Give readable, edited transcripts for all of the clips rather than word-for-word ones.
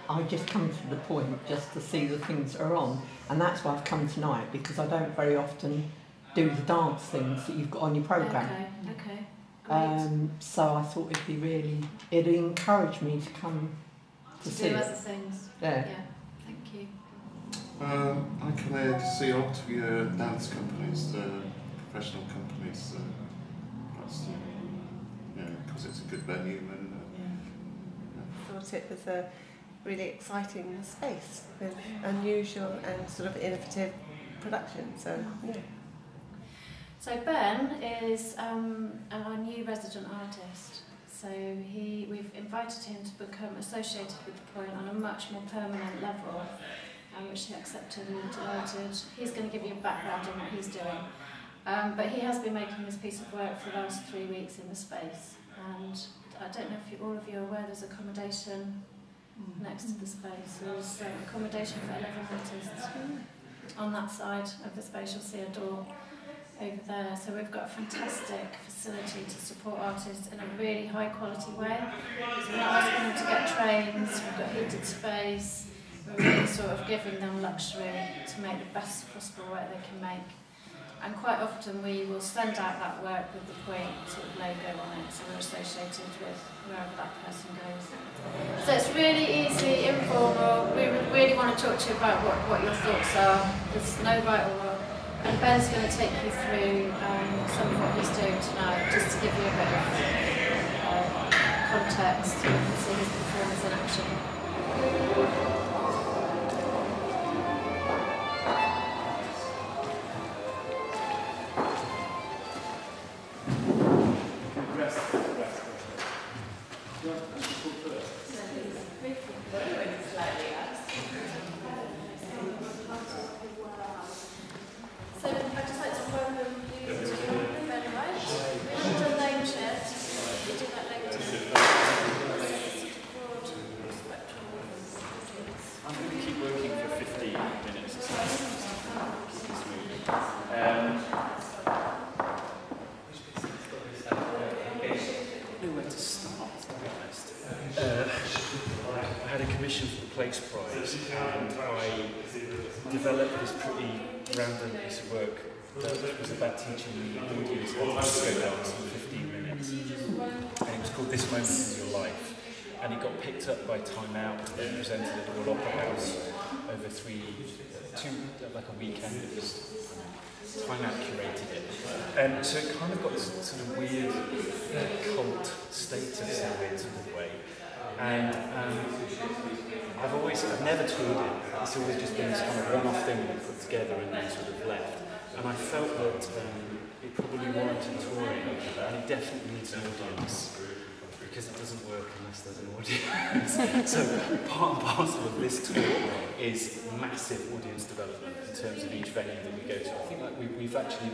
I just come to the point just to see the things that are on, and that's why I've come tonight, because I don't very often do the dance things that you've got on your programme. Okay, great. So I thought it'd encourage me to come to see do it. other things. Yeah. Thank you. I come here to see a lot of your dance companies, professional companies. That's because it's a good venue and. I thought it was a really exciting space with unusual and sort of innovative production. So yeah. So Ben is our new resident artist. So we've invited him to become associated with the Point on a much more permanent level, which he accepted and delighted. He's going to give you a background on what he's doing. But he has been making this piece of work for the last 3 weeks in the space. And I don't know if all of you are aware, there's accommodation next to the space. There's accommodation for 11 artists. On that side of the space you'll see a door over there. So we've got a fantastic facility to support artists in a really high quality way. So we're not asking them to get trains, we've got heated space, we're really sort of giving them luxury to make the best possible work they can make. And quite often we will send out that work with the Point sort of logo on it, so we're associated with wherever that person goes. So it's really easy, informal. We would really want to talk to you about what your thoughts are. There's no right or wrong. And Ben's going to take you through some of what he's doing tonight, just to give you a bit of context and see his performance in action. So I'd just like to welcome you to Ben Wright. We haven't done names yet. We do that later. I'm going to keep working for 15 minutes or so. Nowhere to start, to be honest. I had a commission for the Place Prize and I developed this pretty random piece of work that was about teaching the audience how to disco dance in 15 minutes. And it was called This Moment in Your Life. And it got picked up by Time Out and presented at the Royal Opera House over like a weekend. It was Time Out curated it. And so it kind of got this sort of weird cult status in a weird sort of way. And I've never toured it. It's always just been this kind of one-off thing we put together and then sort of left. And I felt that it probably warranted touring, and it definitely needs an audience, because it doesn't work unless there's an audience. So part and parcel of this tour is massive audience development in terms of each venue that we go to. I think that we've actually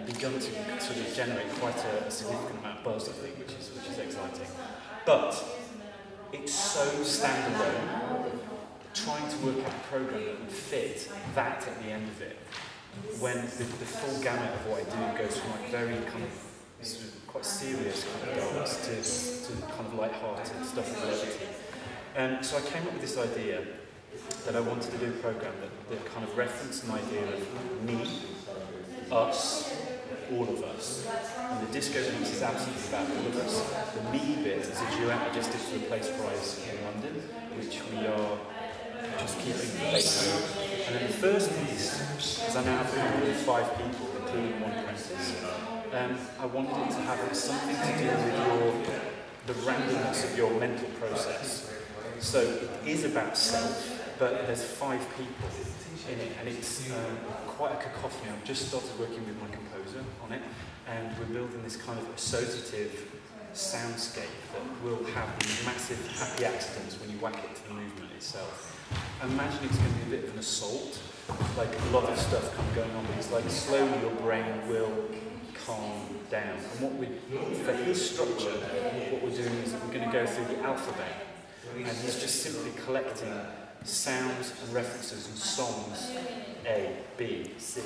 begun to sort of generate quite a significant amount of buzz, I think, which is exciting. But it's so standalone, trying to work out a programme that would fit that at the end of it, when the full gamut of what I do goes from like very kind of sort of quite serious kind of dance to kind of light-hearted stuff with levity. So I came up with this idea that I wanted to do a programme that kind of referenced an idea of me, us, all of us. And the disco dance is absolutely about all of us. The me bit is a duet I just did for the Place Prize in London, which we are just keeping the pace on. And then the first piece, because I now have a company of 5 people, including one apprentice, I wanted it to have something to do with the randomness of your mental process. So it is about self, but there's 5 people in it, and it's quite a cacophony. I've just started working with my composer on it, and we're building this kind of associative soundscape that will have these massive happy accidents when you whack it to the movement itself. I imagine it's going to be a bit of an assault, like a lot of stuff kind of going on, but it's like slowly your brain will calm down. And for his structure, what we're doing is we're going to go through the alphabet, and he's just simply collecting sounds and references and songs, A, B, C.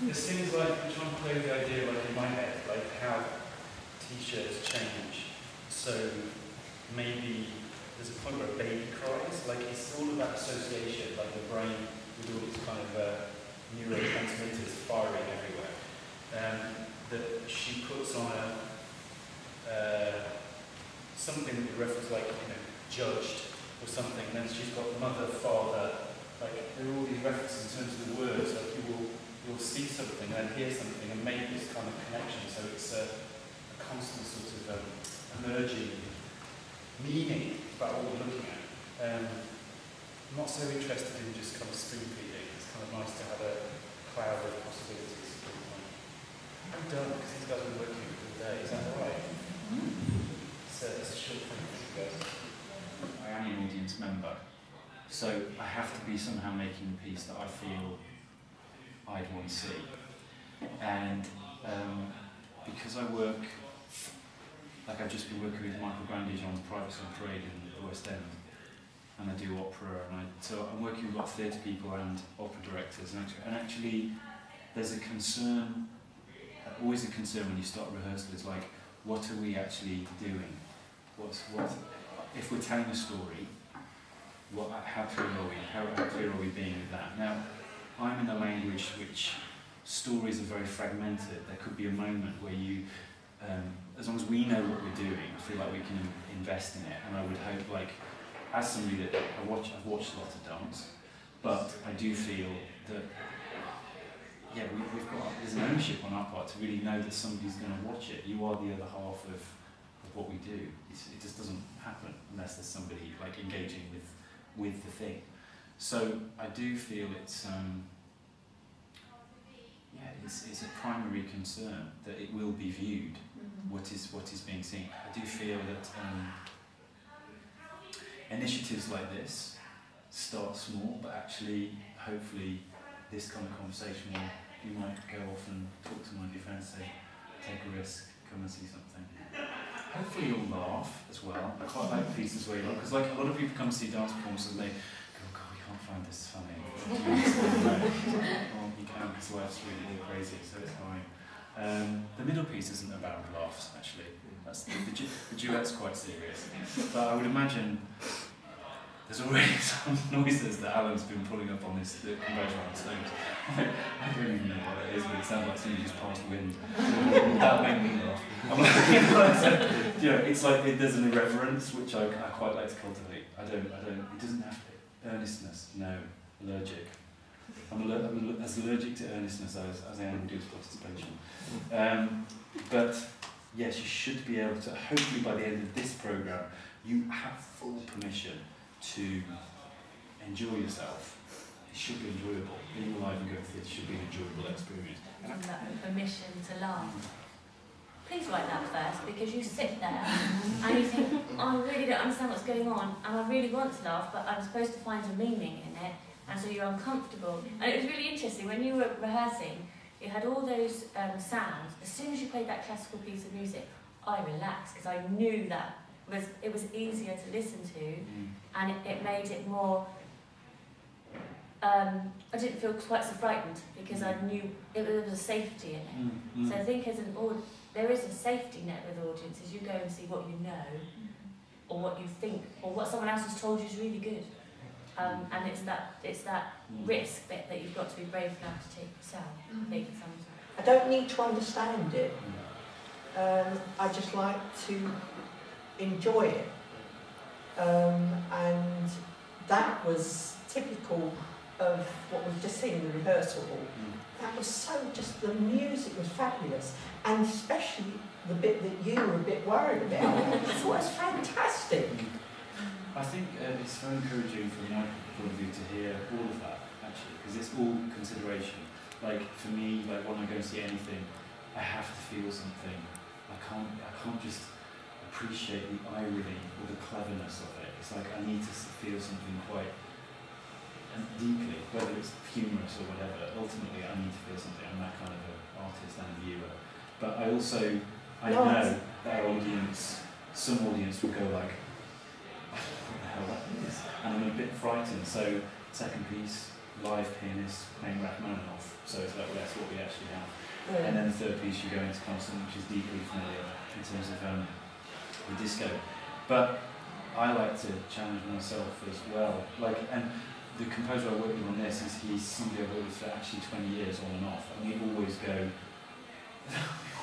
As soon as I'm trying to play with the idea like in my head, like how t-shirts change. So maybe there's a point where a baby cries, like it's all about association, like the brain with all its kind of neurotransmitters firing everywhere. That she puts on something that references like, judged or something, and then she's got mother, father, like there are all these references in terms of the words, like you'll see something and then hear something and make this kind of connection, so it's a constant sort of emerging meaning about what we're looking at. I'm not so interested in just kind of spoon feeding. It's kind of nice to have a cloud of possibilities. I'm done because these guys have been working for the day. Is that all right? It's a short thing for you guys. I am an audience member, so I have to be somehow making a piece that I feel I'd want to see. And because I work, like I've just been working with Michael Grandage on Private on Parade in the West End, and I do opera, so I'm working with a lot of theatre people and opera directors, and actually there's a concern, always a concern when you start rehearsal, is like, what are we actually doing? If we're telling a story, how clear are we? How clear are we being with that? Now, I'm in a language which stories are very fragmented. There could be a moment where you, as long as we know what we're doing, I feel like we can invest in it. And I would hope, like, as somebody that I've watched a lot of dance, but I do feel that, yeah, there's an ownership on our part to really know that somebody's going to watch it. You are the other half of what we do. It just doesn't happen unless there's somebody like engaging with the thing. So I do feel it's a primary concern that it will be viewed. What is being seen. I do feel that initiatives like this start small, but actually, hopefully, this kind of conversation will, you might go off and talk to my defence, say, take a risk, come and see something. Hopefully you'll laugh as well. I quite like pieces where you laugh, because like a lot of people come to see dance performances and they go, oh God, we can't find this funny. Well, you can, because life's really crazy, so it's fine. The middle piece isn't about laughs, actually. That's the duet's quite serious. But I would imagine there's already some noises that Alan's been pulling up on this conversion on stones. I don't even know what it is, but it sounds like somebody just passed wind. That made me laugh. I'm like, it's like there's an irreverence which I quite like to cultivate. It doesn't have to. Earnestness, no. Allergic. I'm as allergic to earnestness as I am reduced participation. But yes, you should be able to, hopefully by the end of this programme, you have full permission to enjoy yourself. It should be enjoyable. Being alive and going to theatre should be an enjoyable experience. And that permission to laugh. Please write that first, because you sit there and you think, I really don't understand what's going on, and I really want to laugh, but I'm supposed to find a meaning in it, and so you're uncomfortable. And it was really interesting, when you were rehearsing, you had all those sounds. As soon as you played that classical piece of music, I relaxed, because I knew that it was easier to listen to, and it made it more, I didn't feel quite so frightened, because I knew there was a safety in it. So I think there is a safety net with audiences. You go and see what you know, or what you think, or what someone else has told you is really good. And it's that risk that you've got to be brave enough to take yourself. I don't need to understand it. I just like to enjoy it. And that was typical of what we've just seen in the rehearsal hall. That was the music was fabulous, and especially the bit that you were a bit worried about. I thought it was fantastic. I think it's very encouraging from my point of view to hear all of that, actually, because it's all consideration. Like, for me, like when I go and see anything, I have to feel something. I can't just appreciate the irony or the cleverness of it. It's like I need to feel something quite deeply, whether it's humorous or whatever. Ultimately, I need to feel something. I'm that kind of an artist and a viewer. But I know that our audience, some audience will go like, what the hell that is? And I'm a bit frightened. So, second piece, live pianist playing Rachmaninoff, so it's like that's what we actually have. And then the third piece you go into kind of something which is deeply familiar in terms of the disco. But I like to challenge myself as well. Like, and the composer I work with on this is he's somebody I've worked with for actually 20 years on and off, and we always go. We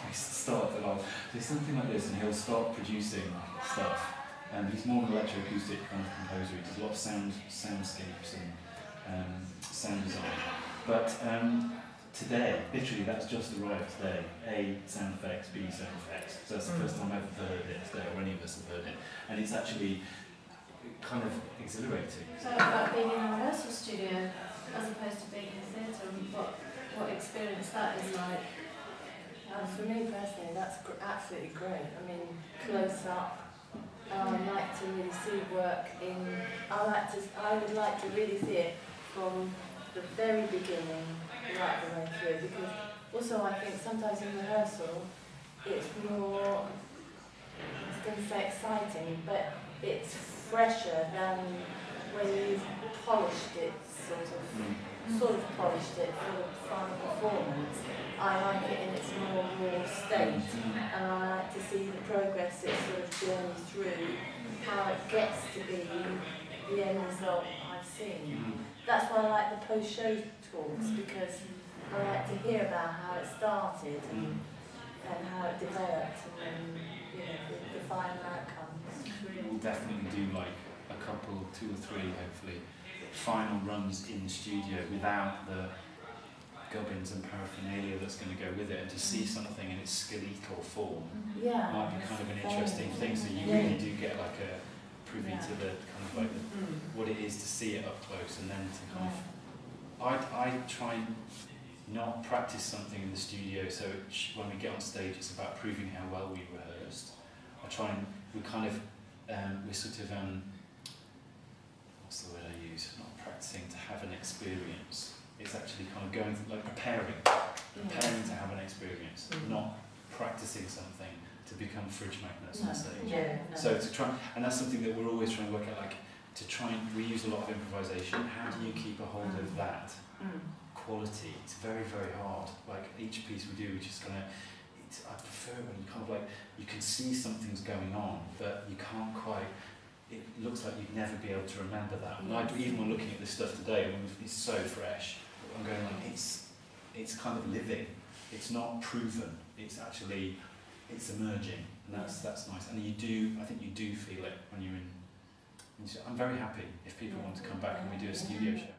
always start to like there's something like this, and he'll start producing stuff. And he's more an electroacoustic kind of composer. He does a lot of soundscapes and sound design. But today, literally, that's just arrived today. A, sound effects, B, sound effects. So that's the first time I've ever heard it today, or any of us have heard it. And it's actually kind of exhilarating. So about being in a rehearsal studio as opposed to being in a theatre, and what experience that is like? For me personally, that's absolutely great. I mean, close up. I like to really see work in. I would like to really see it from the very beginning right the way through, because also I think sometimes in rehearsal it's more, I was going to say exciting, but it's fresher than when you've polished it, sort of polished it for the final performance. I like it in its more raw state, and I like to see the progress it sort of journeys through, how it gets to be the end result I've seen. That's why I like the post-show talks, because I like to hear about how it started and how it developed, and the final outcomes. We'll definitely do like a couple, 2 or 3 hopefully, final runs in the studio without the gubbins and paraphernalia that's going to go with it, and to see something in its skeletal form might be kind of an interesting thing, so you really do get like a privy to the kind of like what it is to see it up close, and then to kind of I try and not practice something in the studio so when we get on stage it's about proving how well we rehearsed. I try and we're sort of what's the word I use, not practicing to have an experience. It's actually kind of going through, like preparing to have an experience, not practicing something to become fridge magnets on stage. So to try, and that's something that we're always trying to work at, like to try and we use a lot of improvisation. How do you keep a hold of that quality? It's very, very hard. Like each piece we do, we just kind of, I prefer when you kind of like, you can see something's going on, but you can't quite, it looks like you'd never be able to remember that. And even when looking at this stuff today, it's so fresh, I'm going like, it's kind of living. It's not proven. It's actually, it's emerging, and that's nice. And I think you do feel it when you're in. I'm very happy if people want to come back and we do a studio show.